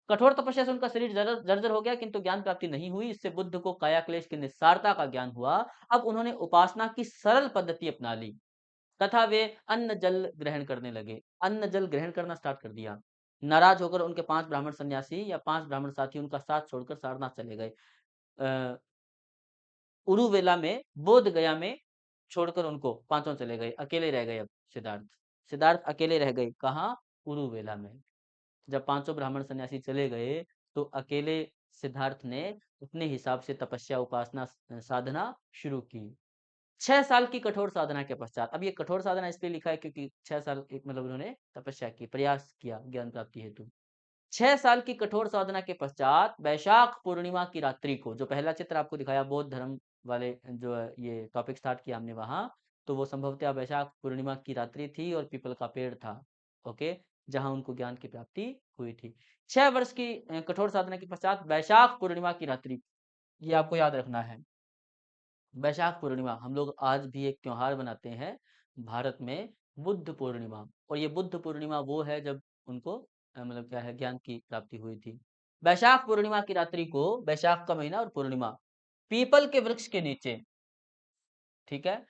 कठोर तपस्या से उनका शरीर जर्जर हो गया, किंतु ज्ञान प्राप्ति नहीं हुई। इससे बुद्ध को काया क्लेश की निस्सारता का ज्ञान हुआ। अब उन्होंने उपासना की सरल पद्धति अपना ली तथा वे अन्न जल ग्रहण करने लगे, अन्न जल ग्रहण करना स्टार्ट कर दिया। नाराज होकर उनके 5 ब्राह्मण सन्यासी या 5 ब्राह्मण साथी उनका साथ छोड़कर सारनाथ चले गए। उरुवेला में, बोध गया में छोड़कर उनको पांचों चले गए, अकेले रह गए अब सिद्धार्थ। सिद्धार्थ अकेले रह गए कहाँ? उरुवेला में। जब पांचों ब्राह्मण सन्यासी चले गए तो अकेले सिद्धार्थ ने अपने हिसाब से तपस्या उपासना साधना शुरू की। 6 साल की कठोर साधना के पश्चात, अब ये कठोर साधना इसलिए लिखा है क्योंकि 6 साल एक मतलब उन्होंने तपस्या की, प्रयास किया ज्ञान प्राप्ति हेतु। 6 साल की कठोर साधना के पश्चात वैशाख पूर्णिमा की रात्रि को, जो पहला चित्र आपको दिखाया बौद्ध धर्म वाले जो है ये टॉपिक स्टार्ट किया हमने वहां, तो वो संभवतः वैशाख पूर्णिमा की रात्रि थी और पीपल का पेड़ था। ओके, जहां उनको ज्ञान की प्राप्ति हुई थी। 6 वर्ष की कठोर साधना के पश्चात वैशाख पूर्णिमा की रात्रि, ये आपको याद रखना है। वैशाख पूर्णिमा हम लोग आज भी एक त्योहार मनाते हैं भारत में, बुद्ध पूर्णिमा। और ये बुद्ध पूर्णिमा वो है जब उनको मतलब क्या है ज्ञान की प्राप्ति हुई थी। वैशाख पूर्णिमा की रात्रि को, वैशाख का महीना और पूर्णिमा, पीपल के वृक्ष के नीचे, ठीक है,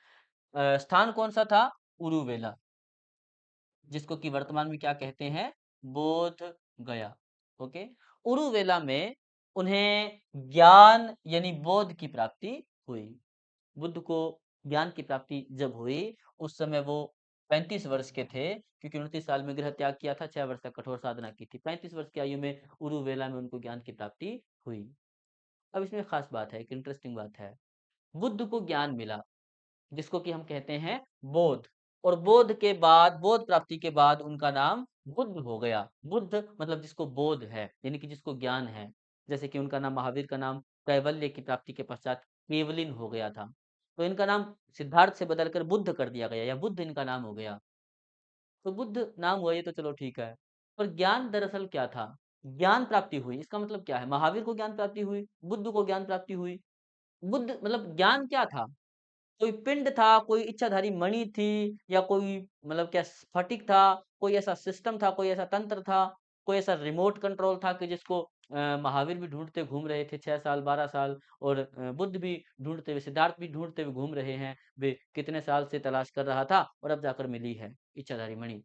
स्थान कौन सा था? उरुवेला, जिसको कि वर्तमान में क्या कहते हैं? बोध गया। ओके, उरुवेला में उन्हें ज्ञान यानी बोध की प्राप्ति हुई। बुद्ध को ज्ञान की प्राप्ति जब हुई उस समय वो 35 वर्ष के थे, क्योंकि 29 साल में गृह त्याग किया था, 6 वर्ष तक कठोर साधना की थी। 35 वर्ष की आयु में उरुवेला में उनको ज्ञान की प्राप्ति हुई। अब इसमें खास बात है, एक इंटरेस्टिंग बात है। बुद्ध को ज्ञान मिला जिसको कि हम कहते हैं बोध, और बोध के बाद, बोध प्राप्ति के बाद उनका नाम बुद्ध हो गया। बुद्ध मतलब जिसको बोध है, यानी कि जिसको ज्ञान है। जैसे कि उनका नाम, महावीर का नाम कैवल्य की प्राप्ति के पश्चात केवलिन हो गया था, तो इनका नाम सिद्धार्थ से बदलकर बुद्ध कर दिया गया, या बुद्ध इनका नाम हो गया। तो बुद्ध नाम हुआ ये तो चलो ठीक है, पर ज्ञान दरअसल क्या था? ज्ञान प्राप्ति हुई, इसका मतलब क्या है? महावीर को ज्ञान प्राप्ति हुई, बुद्ध को ज्ञान प्राप्ति हुई। बुद्ध मतलब ज्ञान क्या था? कोई पिंड था, कोई इच्छाधारी मणि थी, या कोई मतलब क्या स्फटिक था, कोई ऐसा सिस्टम था, कोई ऐसा तंत्र था, कोई ऐसा रिमोट कंट्रोल था कि जिसको महावीर भी ढूंढते घूम रहे थे 6 साल 12 साल, और बुद्ध भी ढूंढते हुए, सिद्धार्थ भी ढूंढते हुए घूम रहे हैं, वे कितने साल से तलाश कर रहा था और अब जाकर मिली है इच्छाधारी मणि।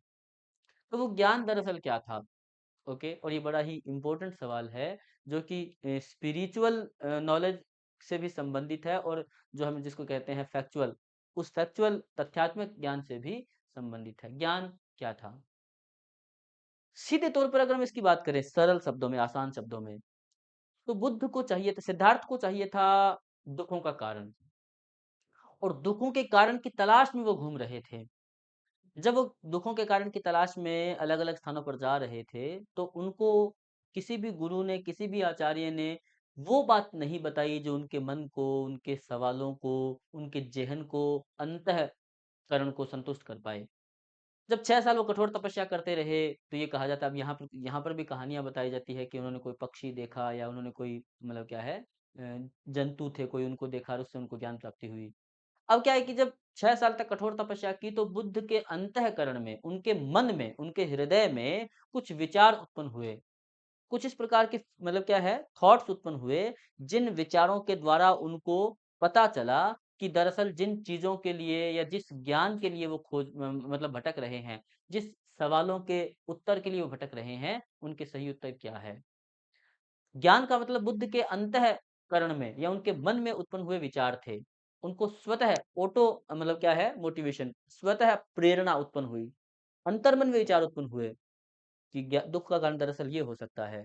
तो वो ज्ञान दरअसल क्या था? ओके, और ये बड़ा ही इम्पोर्टेंट सवाल है, जो कि स्पिरिचुअल नॉलेज से भी संबंधित है, और जो हम जिसको कहते हैं फैक्चुअल, उस फैक्चुअल तथ्यात्मक ज्ञान से भी संबंधित है। ज्ञान क्या था? सीधे तौर पर अगर हम इसकी बात करें सरल शब्दों में, आसान शब्दों में, तो बुद्ध को चाहिए था, सिद्धार्थ को चाहिए था दुखों का कारण, और दुखों के कारण की तलाश में वो घूम रहे थे। जब वो दुखों के कारण की तलाश में अलग-अलग स्थानों पर जा रहे थे, तो उनको किसी भी गुरु ने, किसी भी आचार्य ने वो बात नहीं बताई जो उनके मन को, उनके सवालों को, उनके ज़हन को, अंतःकरण को संतुष्ट कर पाए। जब 6 साल वो कठोर तपस्या करते रहे, तो ये कहा जाता है, अब यहाँ पर भी कहानियाँ बताई जाती है कि उन्होंने कोई पक्षी देखा, या उन्होंने कोई मतलब क्या है जंतु थे, कोई उनको देखा और उससे उनको ज्ञान प्राप्ति हुई। अब क्या है कि जब 6 साल तक कठोर तपस्या की तो बुद्ध के अंतःकरण में, उनके मन में, उनके हृदय में कुछ विचार उत्पन्न हुए। कुछ इस प्रकार के मतलब क्या है थॉट्स उत्पन्न हुए, जिन विचारों के द्वारा उनको पता चला कि दरअसल जिन चीज़ों के लिए या जिस ज्ञान के लिए वो खोज मतलब भटक रहे हैं, जिस सवालों के उत्तर के लिए वो भटक रहे हैं, उनके सही उत्तर क्या है। ज्ञान का मतलब बुद्ध के अंतःकरण में या उनके मन में उत्पन्न हुए विचार थे। उनको स्वतः ऑटो मतलब क्या है मोटिवेशन, स्वतः प्रेरणा उत्पन्न हुई। अंतर्मन में विचार उत्पन्न हुए कि दुःख का कारण दरअसल ये हो सकता है।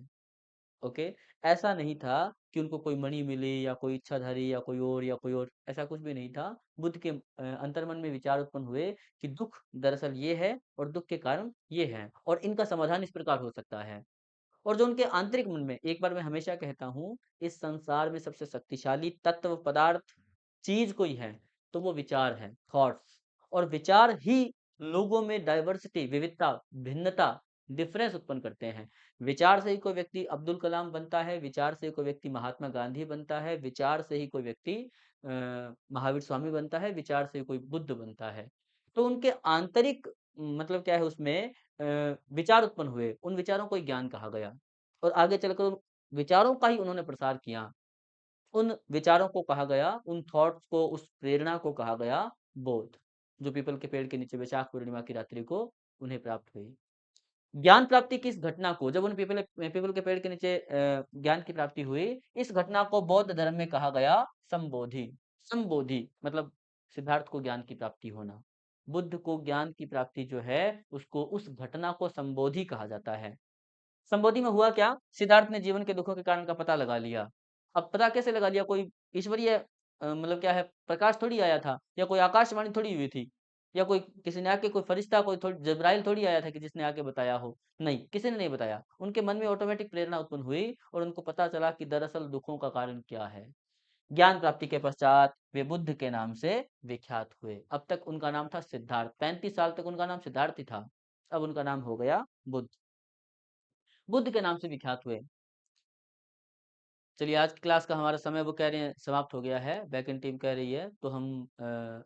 ओके, ऐसा नहीं था कि उनको कोई मणि मिली या कोई इच्छाधारी या कोई और, ऐसा कुछ भी नहीं था। बुद्ध के अंतर्मन में विचार उत्पन्न हुए कि दुःख दरअसल ये है और दुःख के कारण ये है, और इनका समाधान इस प्रकार हो सकता है। और जो उनके आंतरिक मन में, एक बार मैं हमेशा कहता हूँ, इस संसार में सबसे शक्तिशाली तत्व पदार्थ चीज कोई है तो वो विचार है, थॉट्स। और विचार ही लोगों में डाइवर्सिटी, विविधता, भिन्नता, डिफरेंस उत्पन्न करते हैं। विचार से ही कोई व्यक्ति अब्दुल कलाम बनता है, विचार से ही कोई व्यक्ति महात्मा गांधी बनता है, विचार से ही कोई व्यक्ति महावीर स्वामी बनता है, विचार से ही कोई बुद्ध बनता है। तो उनके आंतरिक मतलब क्या है उसमें विचार उत्पन्न हुए, उन विचारों को ही ज्ञान कहा गया, और आगे चलकर उन विचारों का ही उन्होंने प्रसार किया। उन विचारों को कहा गया, उन थॉट्स को, उस प्रेरणा को कहा गया बोध, जो पीपल के पेड़ के नीचे वैशाख पूर्णिमा की रात्रि को उन्हें प्राप्त हुई। ज्ञान प्राप्ति की इस घटना को, जब उन्हें पीपल पीपल के पेड़ के नीचे ज्ञान की प्राप्ति हुई, इस घटना को बौद्ध धर्म में कहा गया संबोधि। संबोधि मतलब सिद्धार्थ को ज्ञान की प्राप्ति होना। बुद्ध को ज्ञान की प्राप्ति जो है उसको, उस घटना को संबोधि कहा जाता है। संबोधि में हुआ क्या, सिद्धार्थ ने जीवन के दुखों के कारण का पता लगा लिया। अब पता कैसे लगा लिया, कोई ईश्वरीय मतलब क्या है, प्रकाश थोड़ी आया था, या कोई आकाशवाणी थोड़ी हुई थी, या कोई किसी ने आके, कोई फरिश्ता, कोई थोड़ी जब्राइल थोड़ी आया था कि जिसने आके बताया हो। नहीं, किसी ने नहीं बताया, उनके मन में ऑटोमेटिक प्रेरणा उत्पन्न हुई और उनको पता चला कि दरअसल दुखों का कारण क्या है। ज्ञान प्राप्ति के पश्चात वे बुद्ध के नाम से विख्यात हुए। अब तक उनका नाम था सिद्धार्थ, 35 साल तक उनका नाम सिद्धार्थ ही था, अब उनका नाम हो गया बुद्ध। बुद्ध के नाम से विख्यात हुए। चलिए, आज की क्लास का हमारा समय वो कह रहे हैं समाप्त हो गया है, बैकएंड टीम कह रही है, तो हम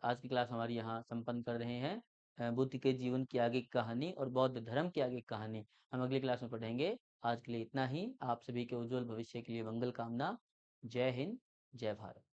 आज की क्लास हमारी यहाँ संपन्न कर रहे हैं। बुद्ध के जीवन की आगे की कहानी और बौद्ध धर्म की आगे की कहानी हम अगली क्लास में पढ़ेंगे। आज के लिए इतना ही। आप सभी के उज्जवल भविष्य के लिए मंगल कामना। जय हिंद, जय भारत।